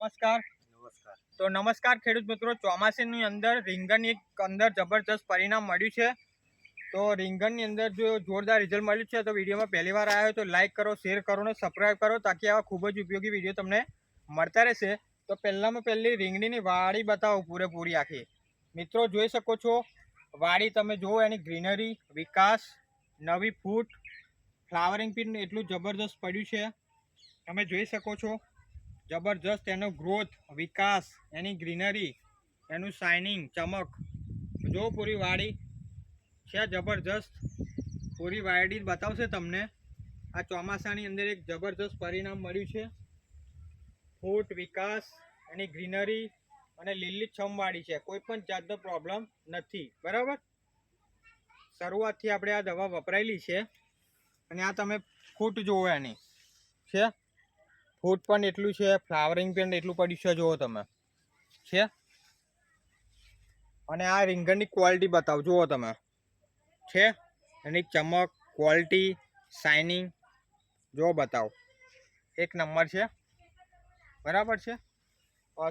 નમસ્કાર. તો નમસ્કાર ખેડૂત મિત્રો. ચોમાસાની અંદર રીંગણની અંદર જબરજસ્ત પરિણામ મળ્યું છે. તો રીંગણની અંદર જો જોરદાર રિઝલ્ટ મળ્યું છે તો વિડીયોમાં પહેલી વાર આવ્યો તો લાઇક કરો, શેર કરો અને સબસ્ક્રાઈબ કરો તાકી આવા ખૂબ જ ઉપયોગી વિડીયો તમને મળતા રહેશે. તો પહેલામાં પહેલી રીંગણીની વાડી બતાવો પૂરેપૂરી આખી. મિત્રો જોઈ શકો છો વાડી, તમે જુઓ એની ગ્રીનરી, વિકાસ, નવી ફૂટ, ફ્લાવરિંગ પણ એટલું જબરજસ્ત પડ્યું છે. તમે જોઈ શકો છો જબરજસ્ત એનો ગ્રોથ, વિકાસ, એની ગ્રીનરી, એનું શાઇનિંગ, ચમક. જો પૂરી વાડી છે જબરજસ્ત. પૂરી વાડી બતાવશે તમને. આ ચોમાસાની અંદર એક જબરજસ્ત પરિણામ મળ્યું છે. ફૂટ, વિકાસ, એની ગ્રીનરી અને લીલીછમ વાડી છે. કોઈ પણ જાતનો પ્રોબ્લેમ નથી. બરાબર. શરૂઆતથી આપણે આ દવા વપરાયેલી છે અને આ તમે ફૂટ જુઓ એની છે. ફૂટ પણ એટલું છે, ફ્લાવરિંગ પણ એટલું પડ્યું છે, જુઓ તમે છે. અને આ રીંગણની ક્વોલિટી બતાવો, જુઓ તમે છે. એની ચમક, ક્વોલિટી, શાઇનિંગ જુઓ, બતાવો, એક નંબર છે. બરાબર છે.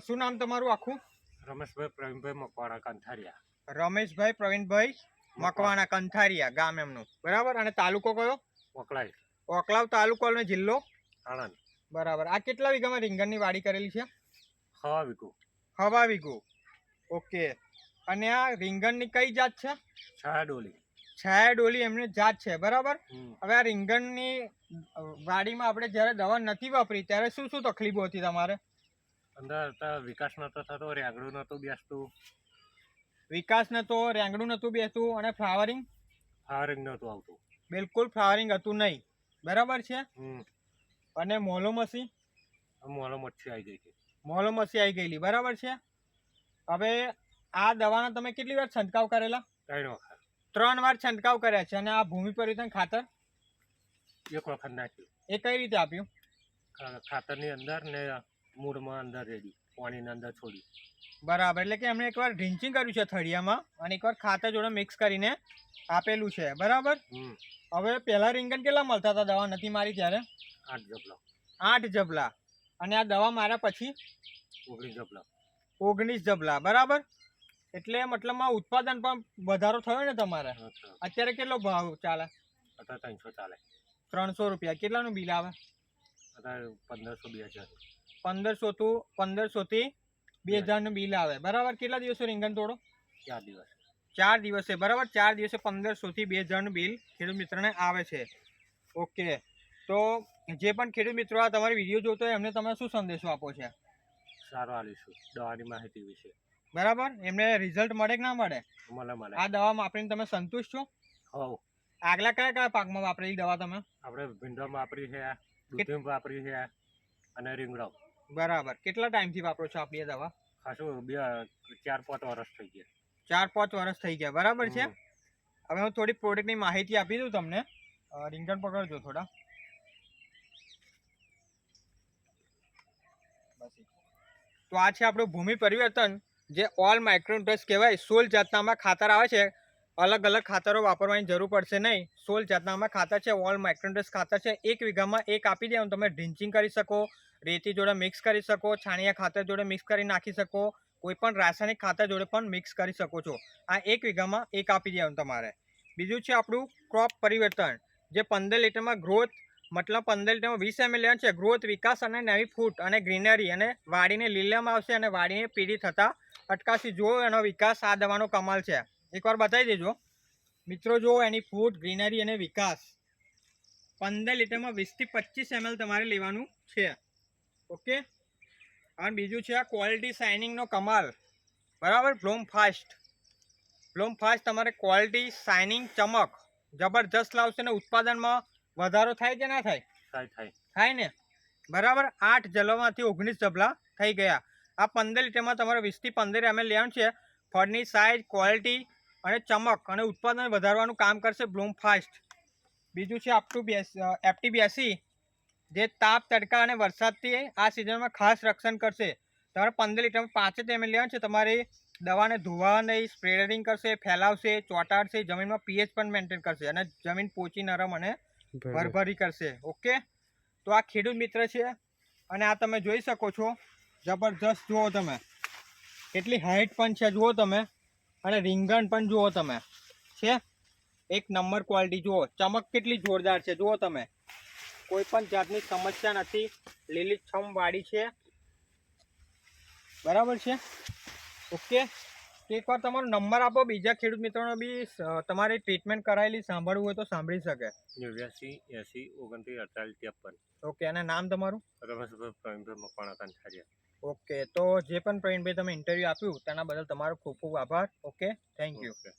શું નામ તમારું આખું? રમેશભાઈ પ્રવીણભાઈ મકવાણા કંથારિયા. રમેશભાઈ પ્રવીણભાઈ મકવાણા કંથારિયા, ગામ એમનું. બરાબર. અને તાલુકો કયો? વકલાઈ. ઓકલાવ તાલુકો અને જિલ્લો આણંદ. બરાબર. આ કેટલા વીઘામાં રીંગણની વાડી કરેલી છે? હવા વીઘો. હવા વીઘો. ઓકે. અને આ રીંગણની કઈ જાત છે? છાયાડોલી. છાયાડોલી એમની જાત છે. બરાબર. હવે આ રીંગણની વાડીમાં આપણે જ્યારે દવા નથી વાપરી ત્યારે શું શું તકલીફો હતી તમારે? અંદર વિકાસ નતો થતો, રેંગણું નતું બેસતું. વિકાસ નતો, રેંગણું નતું બેસતું અને ફ્લાવરિંગ નતું આવતું. બિલકુલ ફ્લાવરિંગ હતું નહીં. બરાબર છે. અને મોલોમસી મોલોમચ્છી આવી ગઈ હતી. મોલોમસી આવી ગયેલી. બરાબર છે. હવે આ દવાના તમે કેટલી વાર છંટકાવ કરેલા? 3 વખત. 3 વાર છંટકાવ કર્યા છે. અને આ ભૂમિ પરિવર્તન ખાતર 1 વખત નાખ્યું. એ કઈ રીતે આપ્યું? ખાતરની અંદર ને મૂળમાં અંદર રેડી, પાણીની અંદર છોડી. બરાબર. એટલે કે એમણે એકવાર ડ્રિન્ચિંગ કર્યું છે થળિયામાં અને એકવાર ખાતર જોડે મિક્સ કરીને આપેલું છે. બરાબર. હવે પહેલા રીંગણ કેટલા મળતા હતા દવા નથી મારી ત્યારે? 8 જબલા. 8 જબલા. અને આ દવા માર્યા પછી 19 જબલા. 19 જબલા. બરાબર. એટલે મતલબમાં ઉત્પાદન પણ વધારો થયો ને તમારે? અત્યારે કેટલો ભાવ ચાલે? અત્યારે 300 ચાલે. 300 રૂપિયા. કેટલાનું બિલ આવે? અત્યારે 1500 1500 થી 2000 નું બિલ આવે. બરાબર. કેટલા દિવસો રીંગણ તોડો? 4 દિવસ. 4 દિવસે. બરાબર. 4 દિવસે 1500 થી 2000 નું બિલ ખેડૂત મિત્રને આવે છે. ઓકે. તો જે પણ ખેડૂત મિત્રો આ તમારી વિડીયો જોતો હોય એમને તમે શું સંદેશો આપો છે? સારું આલીશું દવાની માહિતી વિશે. બરાબર. એમને રિઝલ્ટ મળે કે ના મળે? મળે. આ દવા વાપરીને તમે સંતુષ્ટ છો? હોવ. આગલા કયા કયા પાકમાં વાપરેલી દવા તમે? આપણે ભીંડામાં વાપરી છે, દૂધીમાં વાપરી છે અને રીંગણો. બરાબર. કેટલા ટાઈમથી વાપરો છો આપણી દવા? ખાસું 4-5 વર્ષ થઈ ગયા. 4-5 વર્ષ થઈ ગયા. બરાબર છે. હવે હું થોડી પ્રોડક્ટની માહિતી આપી દઉં તમને. રીંગણ પકડજો થોડા. તો આ છે આપણું ભૂમિ પરિવર્તન, જે ઓલ માઇક્રોન્યુટ્રન્ટ્સ કહેવાય. 16 જાતનામાં ખાતર આવે છે. અલગ અલગ ખાતરો વાપરવાની જરૂર પડશે નહીં. 16 જાતનામાં ખાતર છે. ઓલ માઇક્રોન્યુટ્રન્ટ્સ ખાતર છે. 1 વીઘામાં 1 આપી દેવાનું. તમે ડ્રિન્ચિંગ કરી શકો, રેતી જોડે મિક્સ કરી શકો, છાણિયા ખાતર જોડે મિક્સ કરી નાખી શકો, કોઈ પણ રાસાયણિક ખાતર જોડે પણ મિક્સ કરી શકો છો. આ 1 વીઘામાં 1 આપી દેવાનું તમારે. બીજું છે આપણું ક્રોપ પરિવર્તન, જે 15 લીટરમાં ગ્રોથ, મતલબ 15 લીટરમાં 20 ml લેવાનું છે. ગ્રોથ, વિકાસ અને નવી ફૂટ અને ગ્રીનરી અને વાડીને લીલામાં આવશે અને વાડીને પીળી થતા અટકાવશે. જુઓ એનો વિકાસ. આ દવાનો કમાલ છે. એકવાર બતાવી દેજો મિત્રો. જુઓ એની ફૂટ, ગ્રીનરી અને વિકાસ. 15 લીટરમાં 20 થી 25 ml તમારે લેવાનું છે. ઓકે. અને બીજું છે આ ક્વોલિટી, શાઇનિંગનો કમાલ. બરાબર. Bloom fast. તમારે ક્વોલિટી, શાઇનિંગ, ચમક જબરજસ્ત લાવશે ને ઉત્પાદનમાં વધારો થાય કે ના થાય? થાય ને. બરાબર. 8 જબલામાંથી 19 જબલા થઈ ગયા. આ 15 લીટરમાં તમારે 20 થી 15 ml લેવાનું છે. ફળની સાઇઝ, ક્વોલિટી અને ચમક અને ઉત્પાદન વધારવાનું કામ કરશે બ્લૂમ ફાસ્ટ. બીજું છે FT82, જે તાપ, તડકા અને વરસાદથી આ સિઝનમાં ખાસ રક્ષણ કરશે. તમારે 15 લીટરમાં 5 ml લેવાનું છે. તમારી દવાને ધોવા નહીં, સ્પ્રેડિંગ કરશે, ફેલાવશે, ચોંટાડશે, જમીનમાં pH પણ મેન્ટેન કરશે અને જમીન પોચી, નરમ અને ભરભરી કરશે. ઓકે. તો આ ખેડૂત મિત્ર છે અને આ તમે જોઈ શકો છો જબરજસ્ત જુઓ તમે, કેટલી હાઈટ પણ છે જુઓ તમે, અને રીંગણ પણ જુઓ તમે, છે એક નંબર ક્વોલિટી. જુઓ ચમક કેટલી જોરદાર છે, જુઓ તમે, કોઈ પણ જાતની સમસ્યા નથી, લીલીછમ વાડી છે, બરાબર છે. ઓકે, એકવાર તમારો નંબર આપો, બીજા ખેડૂત મિત્રોને બી તમારી ટ્રીટમેન્ટ કરાયેલી સાંભળવું હોય તો સાંભળી શકે. 89 80 29 48 53. ઓકે, અને નામ તમારું? રમેશભાઈ પ્રવીણભાઈ મકવાણા કંઠારિયા. ઓકે, તો જે પણ પ્રવીણભાઈ તમે ઇન્ટરવ્યૂ આપ્યું તેના બદલ તમારો ખૂબ ખૂબ આભાર. Okay, thank you. ઓકે.